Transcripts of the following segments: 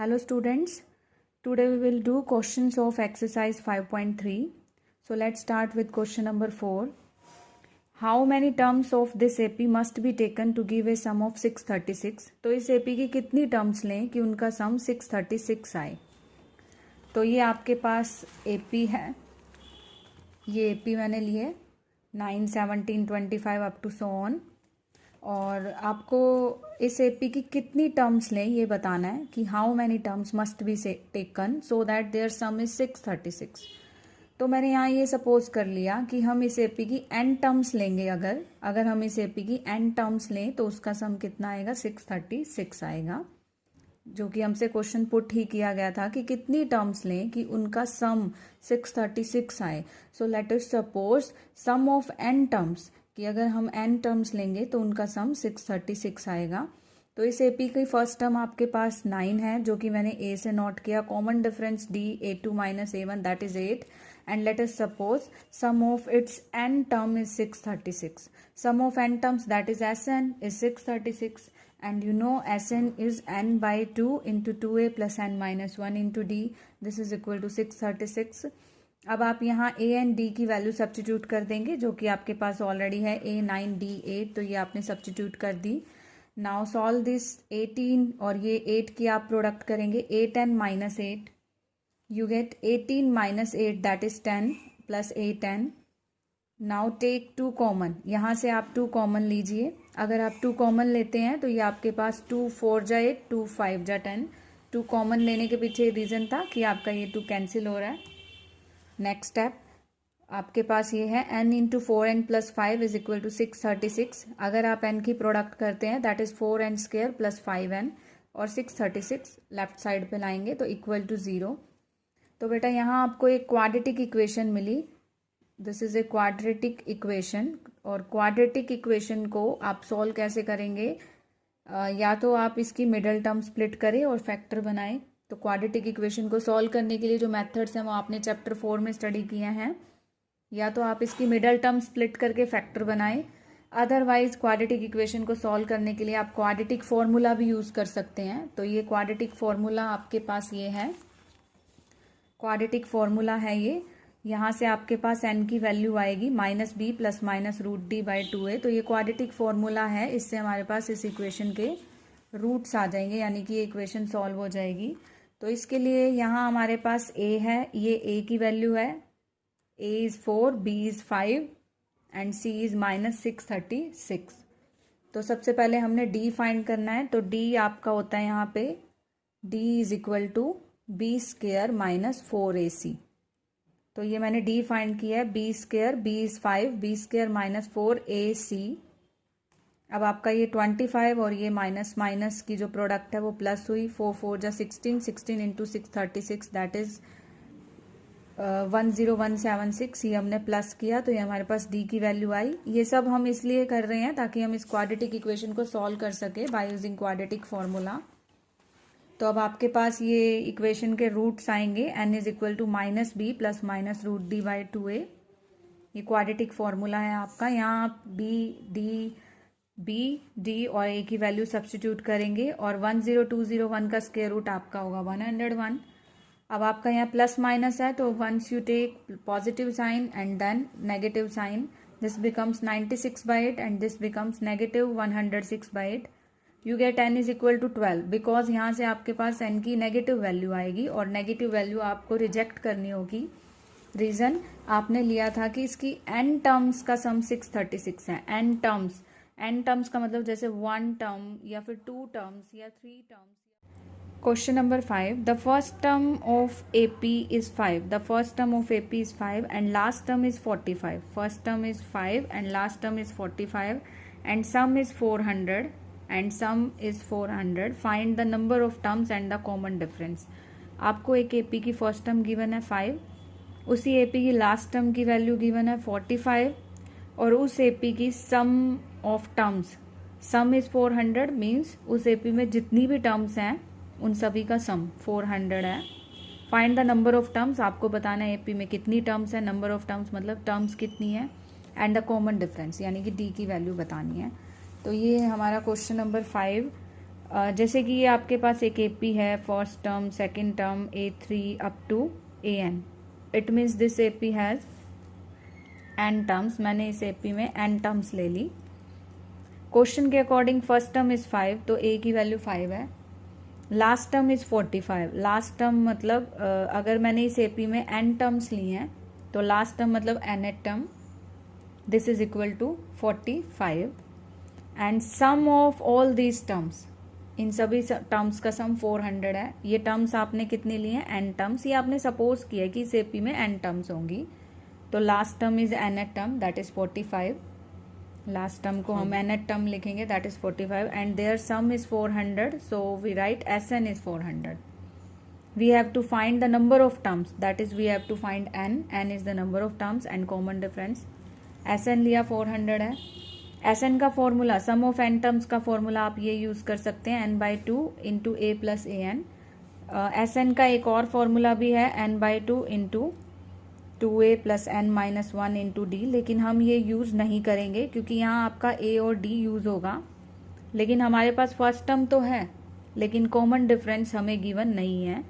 Hello students, today we will do questions of exercise 5.3. So let's start with question number 4. How many terms of this AP must be taken to give a sum of 636? तो इस AP की कितनी terms लें कि उनका sum 636 आए। तो ये आपके पास AP है, ये AP मैंने लिए 9, 17, 25 अप टू सो ऑन। और आपको इस एपी की कितनी टर्म्स लें ये बताना है कि how many terms must be taken so that their sum is 636। तो मैंने यहाँ ये सपोज कर लिया कि हम इस एपी की n टर्म्स लेंगे। अगर हम इस एपी की n टर्म्स लें तो उसका सम कितना आएगा, 636 आएगा, जो कि हमसे क्वेश्चन पुट ही किया गया था कि कितनी टर्म्स लें कि उनका सम 636 आए। So let us suppose sum of n terms, कि अगर हम n टर्म्स लेंगे तो उनका सम 636 आएगा। तो इस एपी की फर्स्ट टर्म आपके पास 9 है, जो कि मैंने a से नोट किया। Common difference d, a2 minus a1 that is 8। And let us suppose sum of its n term is 636। Sum of n terms that is Sn is 636 and you know Sn is n by 2 into 2a plus n minus 1 into d. This is equal to 636. अब आप यहाँ a and d की value substitute कर देंगे, जो कि आपके पास already है a 9 d 8, तो ये आपने सब्स्टिट्यूट कर दी। नाउ सॉल्व दिस 18 और ये 8 की आप प्रोडक्ट करेंगे, 8 and minus 8 you get 18 minus 8 that is 10 plus 8n. Now take 2 common, यहाँ से आप 2 कॉमन लीजिए। अगर आप 2 कॉमन लेते हैं तो ये आपके पास 2 4 जा 8, 2 5 जा 10। 2 कॉमन लेने के पीछे रीज़न था कि आपका ये 2 कैंसिल हो रहा है। नेक्स्ट स्टेप आपके पास ये है n into 4n plus 5 is equal to 636। अगर आप n की प्रोडक्ट करते हैं that is 4n square plus 5n और 636 लेफ्ट साइड पे लाएंगे तो इक्वल टू 0। तो बेटा यहाँ आपको एक क्वाड्रेटिक इक्वेशन मिली, this is a quadratic equation. और क्वाड्रेटिक इक्वेशन को आप सॉल्व कैसे करेंगे, या तो आप इसकी मिडल टर्म स्प्लिट करें और फैक्टर बनाएं। तो क्वाड्रेटिक इक्वेशन को सॉल्व करने के लिए जो मेथड्स हैं वो आपने चैप्टर 4 में स्टडी किए हैं। या तो आप इसकी मिडल टर्म स्प्लिट करके फैक्टर बनाएं, अदरवाइज क्वाड्रेटिक इक्वेशन को सॉल्व करने के लिए आप क्वाड्रेटिक फॉर्मूला भी यूज़ कर सकते हैं। तो ये क्वाड्रेटिक फॉर्मूला आपके पास ये है, क्वाड्रेटिक फॉर्मूला है ये। यहाँ से आपके पास n की वैल्यू आएगी -b plus minus root D by 2a। तो ये क्वाड्रेटिक फॉर्मूला है, इससे हमारे पास इस इक्वेशन के रूट्स आ जाएंगे, यानी कि ये इक्वेशन सॉल्व हो जाएगी। तो इसके लिए यहाँ हमारे पास a है, ये a की वैल्यू है, a is 4, b is 5 and c is -636। तो सबसे पहले हमने d फाइंड करना है। तो d आपका होता है यहाँ पे d is equal to b square minus 4ac। तो ये मैंने d फाइंड किया है, b square, b is 5, b square minus 4ac। अब आपका ये 25 और ये माइनस माइनस की जो प्रोडक्ट है वो प्लस हुई, 4 4 जा 16, 16 इंटू 636 दैट इज 10176। ये हमने प्लस किया तो ये हमारे पास d की वैल्यू आई। ये सब हम इसलिए कर रहे हैं ताकि हम इस क्वाड्रेटिक इक्वेशन को सॉल्व कर सके बाय यूजिंग क्वाड्रेटिक फॉर्मूला। तो अब आपके पास ये इक्वेशन के रूट्स आएंगे, n is equal to -b plus minus root D by 2a। ये क्वाड्रेटिक फॉर्मूला है आपका। यहाँ आप b d और a की वैल्यू सब्स्टिट्यूट करेंगे और 10201 का स्क्वायर रूट आपका होगा 101। अब आपका यहाँ प्लस माइनस है, तो once you take positive sign and then negative sign, this becomes 96/8 and this becomes negative 106/8। You get n is equal to 12 because यहाँ से आपके पास n की नेगेटिव वैल्यू आएगी और नेगेटिव वैल्यू आपको रिजेक्ट करनी होगी। रीज़न आपने लिया था कि इसकी n टर्म्स का सम 636 है। n टर्म्स का मतलब जैसे 1 टर्म या फिर 2 टर्म्स या 3 terms. Question number 5, the first term of AP is 5, the first term of AP is 5 and last term is 45। First term is 5 and last term is 45 and some is 400 and some is 400। Find the number of terms and the common difference. आपको एक AP की first term given है 5, उसी AP की last term की value given है 45 और उस AP की sum of terms, sum is 400 means उस AP में जितनी भी टर्म्स हैं उन सभी का सम 400 है। Find the number of terms, आपको बताना है AP में कितनी टर्म्स है, नंबर ऑफ टर्म्स मतलब टर्म्स कितनी है, एंड द कॉमन डिफरेंस यानी कि d की वैल्यू बतानी है। तो ये हमारा क्वेश्चन नंबर 5 जैसे कि ये आपके पास एक एपी है, first term, second term, A3 up to AN. It means this AP has n terms. मैंने इस एपी में n टर्म्स ले ली. क्वेश्चन के अकॉर्डिंग फर्स्ट टर्म इज 5, तो a की वैल्यू 5 है. Last term is 45. Last term मतलब अगर मैंने इस एपी में n टर्म्स ली हैं तो लास्ट टर्म मतलब nth term. This is equal to 45 and sum of all these terms, इन सभी टर्म्स का सम 400 है. ये टर्म्स आपने कितनी ली हैं? n terms. ये आपने सपोज किया कि इस एपी में n टर्म्स होंगी. तो last term is nth term, that is 45. Last term को हम nth टर्म लिखेंगे, that is 45 and their sum is 400. So we write Sn is 400. We have to find the number of terms, that is we have to find n is the number of terms and common difference. Sn लिया 400 है. Sn का formula, sum of n terms का formula आप ये use कर सकते हैं, n/2 into a plus an. Sn का एक और फॉर्मूला भी है, n/2 into 2a plus n minus 1 into D, लेकिन हम ये यूज नहीं करेंगे क्योंकि यहाँ आपका a और d यूज होगा. लेकिन हमारे पास फर्स्ट टर्म तो है लेकिन कॉमन डिफरेंस हमें गिवन नहीं है,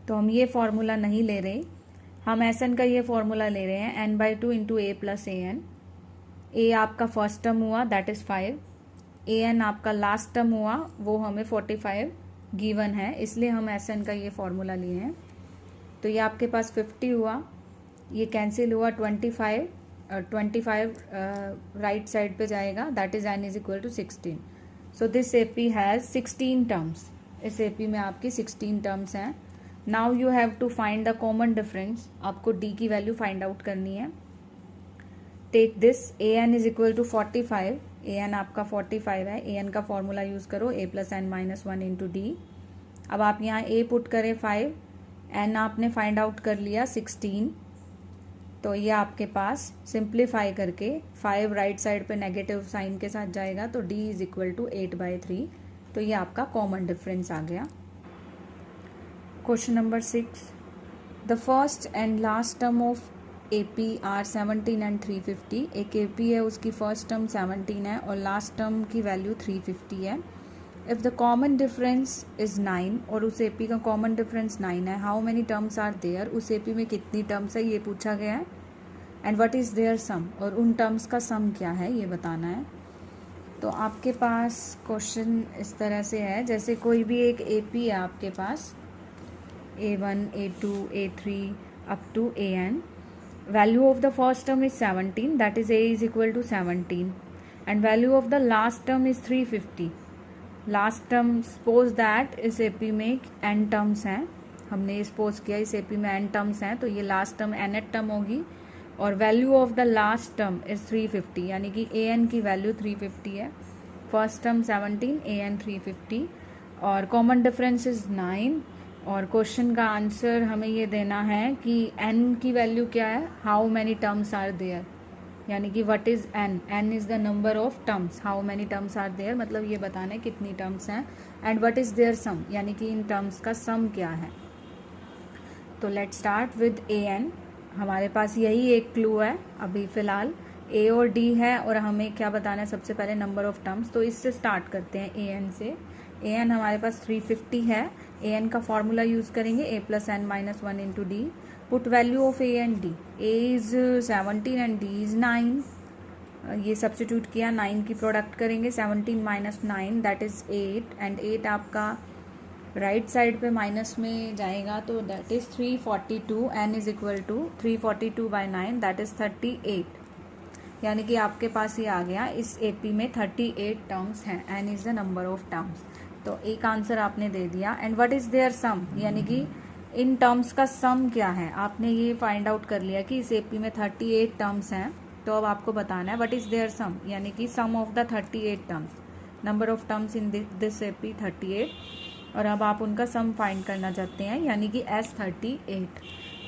तो हम ये फॉर्मूला नहीं ले रहे. हम Sn का ये फॉर्मूला ले रहे हैं, n/2 into a plus an. a आपका फर्स्ट टर्म हुआ, दैट इज 5. an आपका लास्ट टर्म हुआ, वो हमें 45 गिवन है, इसलिए हम Sn का ये फॉर्मूला लिए हैं. तो ये आपके पास 50 हुआ, ये कैंसिल हुआ. 25 राइट साइड पे जाएगा, that is n is equal to 16. So this AP has 16 terms. इस एपी में आपकी 16 टर्म्स हैं. Now you have to find the common difference. आपको d की वैल्यू फाइंड आउट करनी है. Take this, an is equal to 45. an आपका 45 है. an का फॉर्मूला यूज करो, a plus n minus 1 into D. अब आप यहाँ a पुट करें 5, n आपने फाइंड आउट कर लिया 16. तो ये आपके पास सिंप्लीफाई करके 5 राइट साइड पे नेगेटिव साइन के साथ जाएगा, तो d इज इक्वल टू 8/3. तो ये आपका कॉमन डिफरेंस आ गया. Question number 6. The first and last term of AP are 17 and 350. एक AP है, उसकी फर्स्ट टर्म 17 है और लास्ट टर्म की वैल्यू 350 है. If the common difference is 9 और उस AP का कॉमन डिफरेंस 9 है, how many terms are there. उस AP में कितनी टर्म्स है ये पूछा गया है. एंड व्हाट इज़ देयर सम, और उन टर्म्स का सम क्या है ये बताना है. तो आपके पास क्वेश्चन इस तरह से है, जैसे कोई भी एक AP है आपके पास, A1, A2, A3 up to AN. Value of the first term is 17, that is a is equal to 17, and value of the last term is 350. Last term, suppose that इस AP में n terms हैं, हमने suppose किया इस AP में n terms हैं, तो ये last term nth term होगी और value of the last term is 350, यानी कि an की value 350 है. first term 17, an 350 और common difference is 9. और क्वेश्चन का आंसर हमें ये देना है कि n की वैल्यू क्या है, how many terms are there, यानी कि what is n is the number of terms. How many terms are there मतलब ये बताना है कितनी टर्म्स हैं. And what is their sum, यानी कि इन टर्म्स का सम क्या है. तो लेट स्टार्ट विद an. हमारे पास यही एक क्लू है अभी फ़िलहाल, a और d है और हमें क्या बताना है, सबसे पहले नंबर ऑफ टर्म्स. तो इससे स्टार्ट करते हैं an से. an हमारे पास 350 है. an का फॉर्मूला यूज करेंगे, a plus n minus 1 into D. Put value of a and d. a is 17 and d is 9. ये सब्सटीट्यूट किया, 9 की प्रोडक्ट करेंगे, 17 माइनस 9 दैट इज 8 एंड 8 आपका राइट साइड पे माइनस में जाएगा, तो that is 342. n is equal to 342/9 that is 38. यानी कि आपके पास ये आ गया, इस AP में 38 टर्म्स हैं. n is the number of terms. तो एक आंसर आपने दे दिया. And what is their sum, यानी कि इन टर्म्स का सम क्या है, आपने ये फाइंड आउट कर लिया कि इस AP में 38 टर्म्स हैं. तो अब आपको बताना है व्हाट इज देयर सम, यानी कि sum of the 38 terms. Number of terms in this AP 38 और अब आप उनका सम फाइंड करना चाहते हैं, यानी कि S38.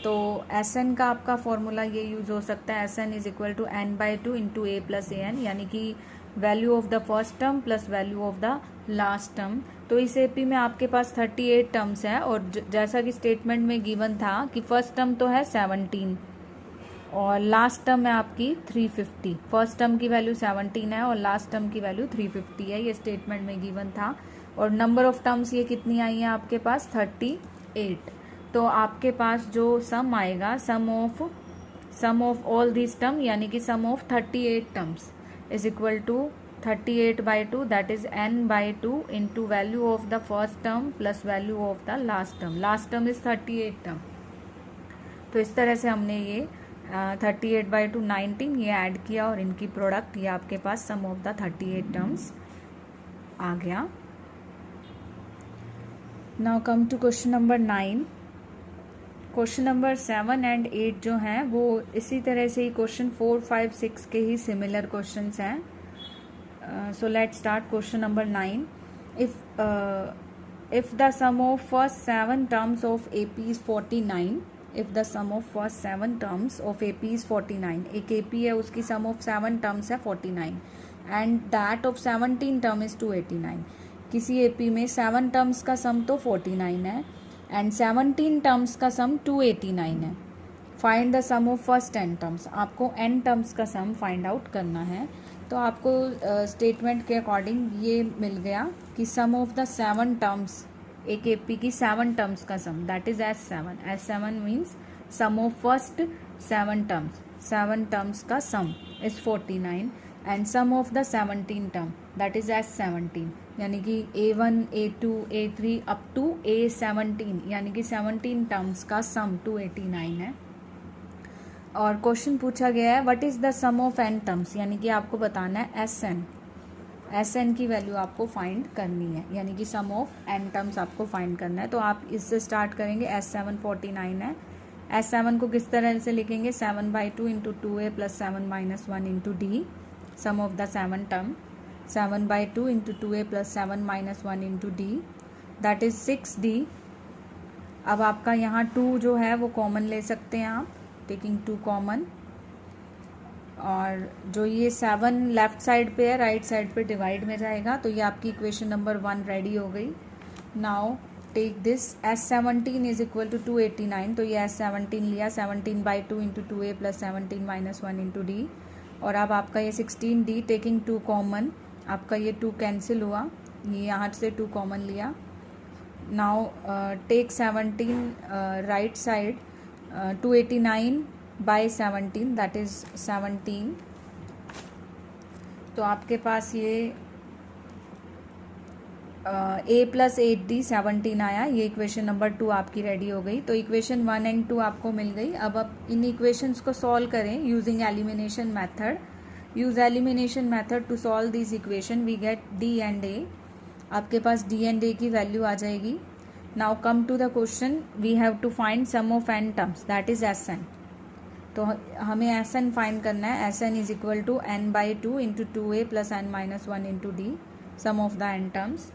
तो Sn का आपका फॉर्मूला ये यूज हो सकता है, Sn is equal to n/2 into a plus an, यानी कि value of the first term plus value of the last term. तो इस AP में आपके पास 38 टर्म्स है और जैसा कि स्टेटमेंट में गिवन था कि फर्स्ट टर्म तो है 17 और लास्ट टर्म है आपकी 350. फर्स्ट टर्म की वैल्यू 17 है और लास्ट टर्म की वैल्यू 350 है, ये स्टेटमेंट में गिवन था. और नंबर ऑफ टर्म्स ये कितनी आई हैं आपके पास 38। तो आपके पास जो सम आएगा sum of all this term यानी कि sum of 38 terms is equal to 38/2 that is n/2 into value of the first term plus value of the last term is 38 term. तो इस तरह से हमने ये 38/2 19 ये ऐड किया और इनकी प्रोडक्ट ये आपके पास सम ऑफ द 38 टर्म्स आ गया। Now come to question number 9। Question number 7 and 8 जो हैं वो इसी तरह से ही क्वेश्चन 4, 5, 6 के ही सिमिलर क्वेश्चंस हैं। So let's start question number 9. If the sum of first 7 terms of AP is 49, if the sum of first 7 terms of AP is 49, एक AP है उसकी sum of 7 terms है 49 and that of 17 term is 289। किसी AP में 7 terms का sum तो 49 है and 17 terms का sum 289 है। Find the sum of first n terms, आपको n टर्म्स का सम फाइंड आउट करना है। तो आपको स्टेटमेंट के अकॉर्डिंग ये मिल गया कि सम ऑफ द 7 टर्म्स, एक एपी की 7 टर्म्स का sum that is S7 means sum of first 7 terms का sum is 49 and sum of the 17 term that is S17 यानी कि A1, A2, A3 up to A17 यानी कि 17 terms का सम 289 है। और क्वेश्चन पूछा गया है what is the sum of n terms, यानी कि आपको बताना है Sn की वैल्यू आपको फाइंड करनी है, यानी कि सम ऑफ n टर्म्स आपको फाइंड करना है। तो आप इससे स्टार्ट करेंगे। S7 49 है, S7 को किस तरह से लिखेंगे 7/2 into 2a plus 7 - 1 into d sum of the 7 term 7/2 into 2a plus 7 - 1 into d that is 6d। अब आपका यहाँ 2 जो है वो कॉमन ले सकते हैं आप, टेकिंग 2 कॉमन, और जो ये 7 लेफ्ट साइड पे है राइट साइड पे डिवाइड में जाएगा। तो ये आपकी इक्वेशन नंबर 1 रेडी हो गई। Now take this S17 is equal to 289। तो ये S17 लिया 17/2 into 2a plus 17 - 1 into d, और अब आपका ये 16d टेकिंग 2 कॉमन, आपका ये 2 कैंसिल हुआ, ये यहाँ से 2 कॉमन लिया। Now take 17 right side 289/17 that is 17। तो आपके पास ये a प्लस 8d 17 आया। ये इक्वेशन नंबर 2 आपकी रेडी हो गई। तो इक्वेशन 1 एंड 2 आपको मिल गई। अब आप इन इक्वेशंस को सॉल्व करें using elimination method. Use elimination method to solve this equation, we get d and a। आपके पास d एंड a की वैल्यू आ जाएगी। Now come to the question, we have to find sum of n terms that is Sn। तो हमें Sn find करना है। Sn is equal to n/2 into 2a plus n - 1 into d sum of the n terms.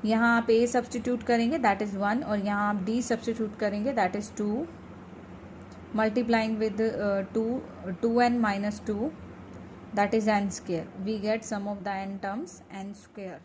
यहाँ आप a substitute करेंगे that is 1, और यहाँ आप d सब्सटीट्यूट करेंगे that is 2, multiplying with 2n - 2 that is n square. We get sum of the n terms n square.